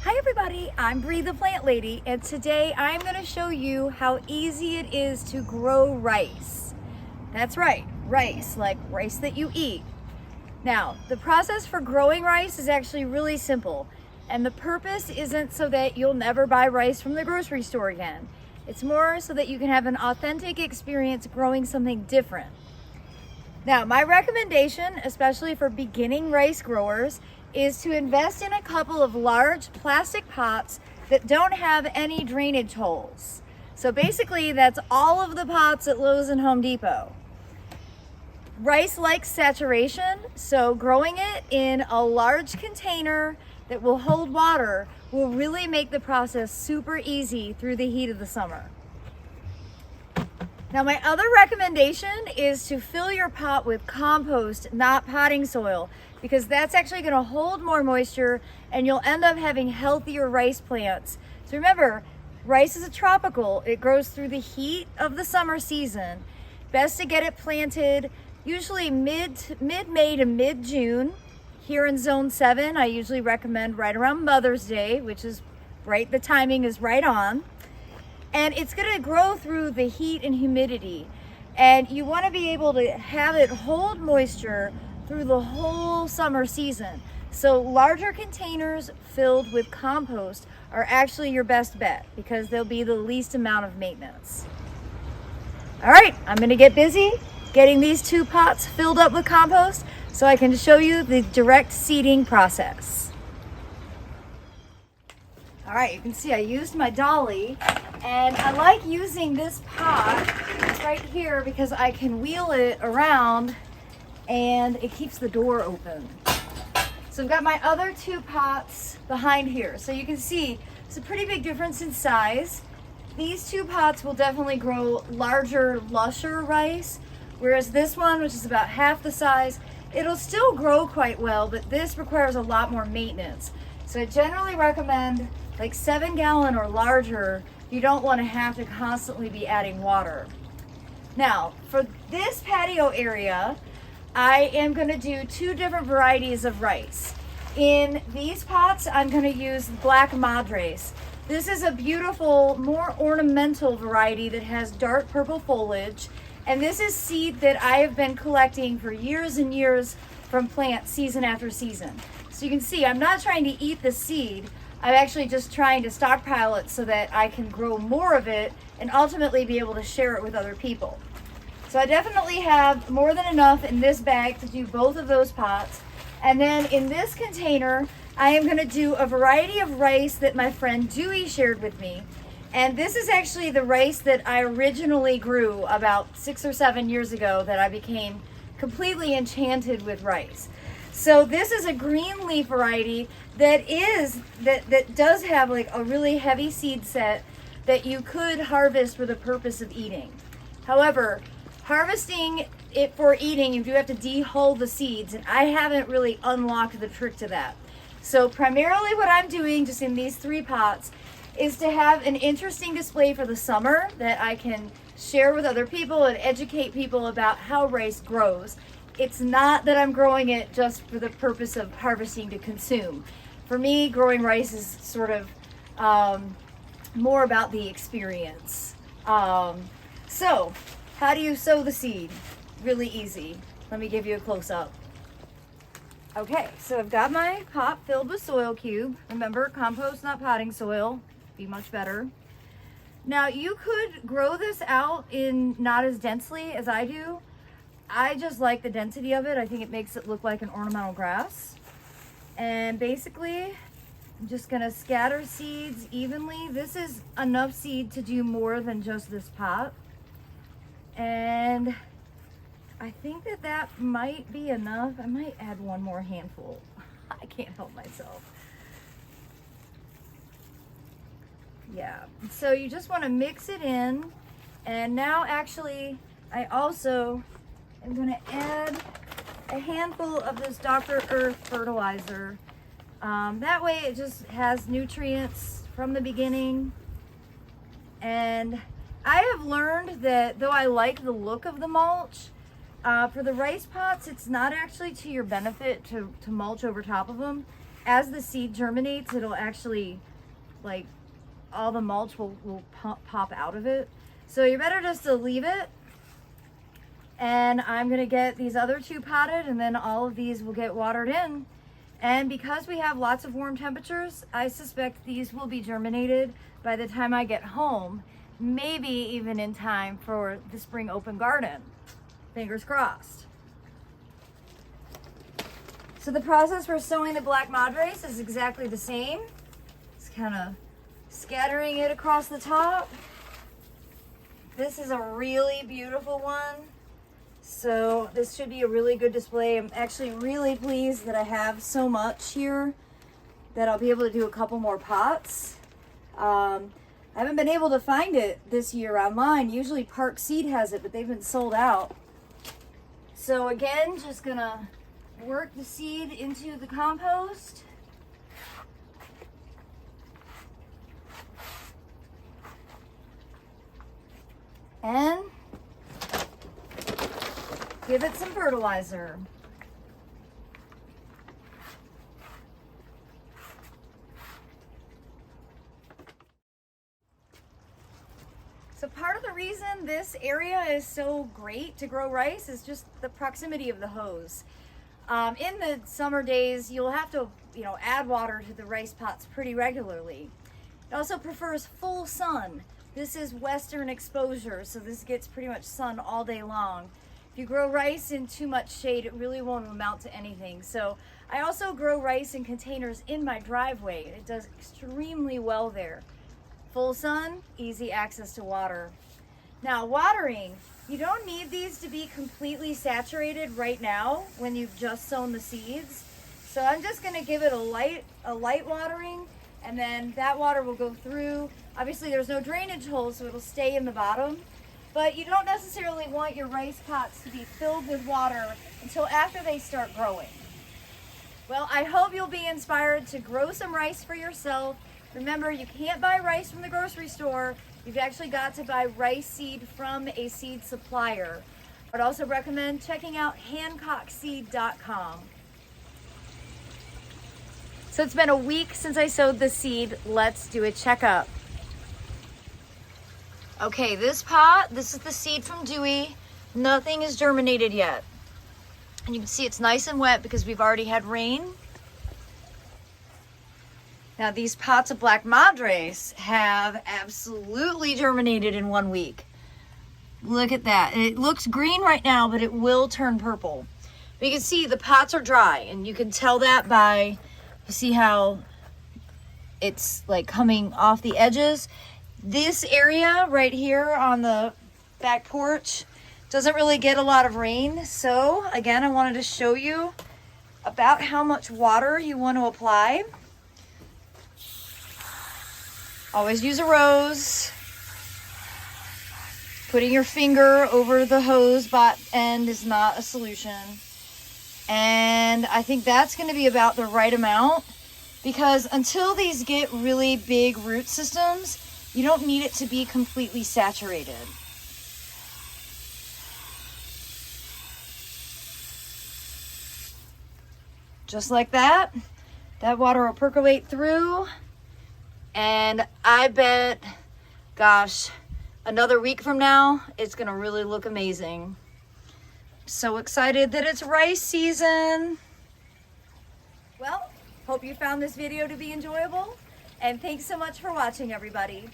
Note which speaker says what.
Speaker 1: Hi everybody, I'm Bree the Plant Lady, and today I'm going to show you how easy it is to grow rice. That's right, rice, like rice that you eat. Now, the process for growing rice is actually really simple, and the purpose isn't so that you'll never buy rice from the grocery store again. It's more so that you can have an authentic experience growing something different. Now, my recommendation, especially for beginning rice growers, is to invest in a couple of large plastic pots that don't have any drainage holes. So basically, that's all of the pots at Lowe's and Home Depot. Rice likes saturation, so growing it in a large container that will hold water will really make the process super easy through the heat of the summer. Now, my other recommendation is to fill your pot with compost, not potting soil, because that's actually going to hold more moisture and you'll end up having healthier rice plants. So remember, rice is a tropical. It grows through the heat of the summer season. Best to get it planted usually mid-May to mid-June. Here in Zone 7, I usually recommend right around Mother's Day, which is right, the timing is right on. And it's going to grow through the heat and humidity. And you want to be able to have it hold moisture through the whole summer season. So larger containers filled with compost are actually your best bet because they'll be the least amount of maintenance. All right, I'm going to get busy getting these 2 pots filled up with compost so I can show you the direct seeding process. All right, you can see I used my dolly, and I like using this pot right here because I can wheel it around and it keeps the door open. So I've got my other 2 pots behind here. So you can see it's a pretty big difference in size. These 2 pots will definitely grow larger, lusher rice, whereas this one, which is about half the size, it'll still grow quite well, but this requires a lot more maintenance. So I generally recommend like 7-gallon or larger. You don't want to have to constantly be adding water. Now, for this patio area, I am going to do 2 different varieties of rice. In these pots, I'm going to use Black Madres. This is a beautiful, more ornamental variety that has dark purple foliage. And this is seed that I have been collecting for years and years from plants season after season. So you can see I'm not trying to eat the seed. I'm actually just trying to stockpile it so that I can grow more of it and ultimately be able to share it with other people. So I definitely have more than enough in this bag to do both of those pots. And then in this container, I am going to do a variety of rice that my friend Dewey shared with me. And this is actually the rice that I originally grew about 6 or 7 years ago that I became completely enchanted with rice. So this is a green leaf variety that does have like a really heavy seed set that you could harvest for the purpose of eating. However, harvesting it for eating, you do have to dehull the seeds, and I haven't really unlocked the trick to that. So primarily what I'm doing just in these 3 pots is to have an interesting display for the summer that I can share with other people and educate people about how rice grows. It's not that I'm growing it just for the purpose of harvesting to consume. For me, growing rice is sort of more about the experience. So, how do you sow the seed? Really easy. Let me give you a close-up. Okay, so I've got my pot filled with soil cube. Remember, compost, not potting soil. Be much better. Now, you could grow this out in not as densely as I do. I just like the density of it. I think it makes it look like an ornamental grass. And basically, I'm just gonna scatter seeds evenly. This is enough seed to do more than just this pot. And I think that might be enough. I might add one more handful. I can't help myself. Yeah, so you just want to mix it in. And now actually, I also am going to add a handful of this Dr. Earth fertilizer. That way it just has nutrients from the beginning. And I have learned that though I like the look of the mulch, for the rice pots, it's not actually to your benefit to mulch over top of them. as the seed germinates, it'll actually, like, all the mulch will pop out of it. So you're better just to leave it. And I'm gonna get these other two potted, and then all of these will get watered in. And because we have lots of warm temperatures, I suspect these will be germinated by the time I get home, maybe even in time for the spring open garden. Fingers crossed. So the process for sowing the black madres is exactly the same. It's kind of scattering it across the top. This is a really beautiful one. So this should be a really good display. I'm actually really pleased that I have so much here that I'll be able to do a couple more pots. I haven't been able to find it this year online. Usually Park Seed has it, but they've been sold out. So again, just gonna work the seed into the compost. And give it some fertilizer. So part of the reason this area is so great to grow rice is just the proximity of the hose. In the summer days, you'll have to, add water to the rice pots pretty regularly. It also prefers full sun. This is western exposure, so this gets pretty much sun all day long. If you grow rice in too much shade, it really won't amount to anything. So I also grow rice in containers in my driveway. It does extremely well there. Full sun, easy access to water. Now watering, you don't need these to be completely saturated right now when you've just sown the seeds. So I'm just gonna give it a light watering, and then that water will go through. Obviously there's no drainage holes, so it'll stay in the bottom. But you don't necessarily want your rice pots to be filled with water until after they start growing. Well, I hope you'll be inspired to grow some rice for yourself. Remember, you can't buy rice from the grocery store. You've actually got to buy rice seed from a seed supplier. I'd also recommend checking out HancockSeed.com. So it's been a week since I sowed the seed. Let's do a checkup. Okay, this is the seed from Dewey. Nothing is germinated yet. And you can see it's nice and wet because we've already had rain. Now these pots of black madres have absolutely germinated in 1 week. Look at that. It looks green right now, but it will turn purple. But you can see the pots are dry, and you can tell that by, you see how it's like coming off the edges. This area right here on the back porch doesn't really get a lot of rain. So again, I wanted to show you about how much water you want to apply. Always use a rose. Putting your finger over the hose bot end is not a solution. And I think that's going to be about the right amount, because until these get really big root systems, you don't need it to be completely saturated. Just like that. That water will percolate through, and I bet, gosh, another week from now, it's gonna really look amazing. So excited that it's rice season. Well, hope you found this video to be enjoyable, and thanks so much for watching, everybody.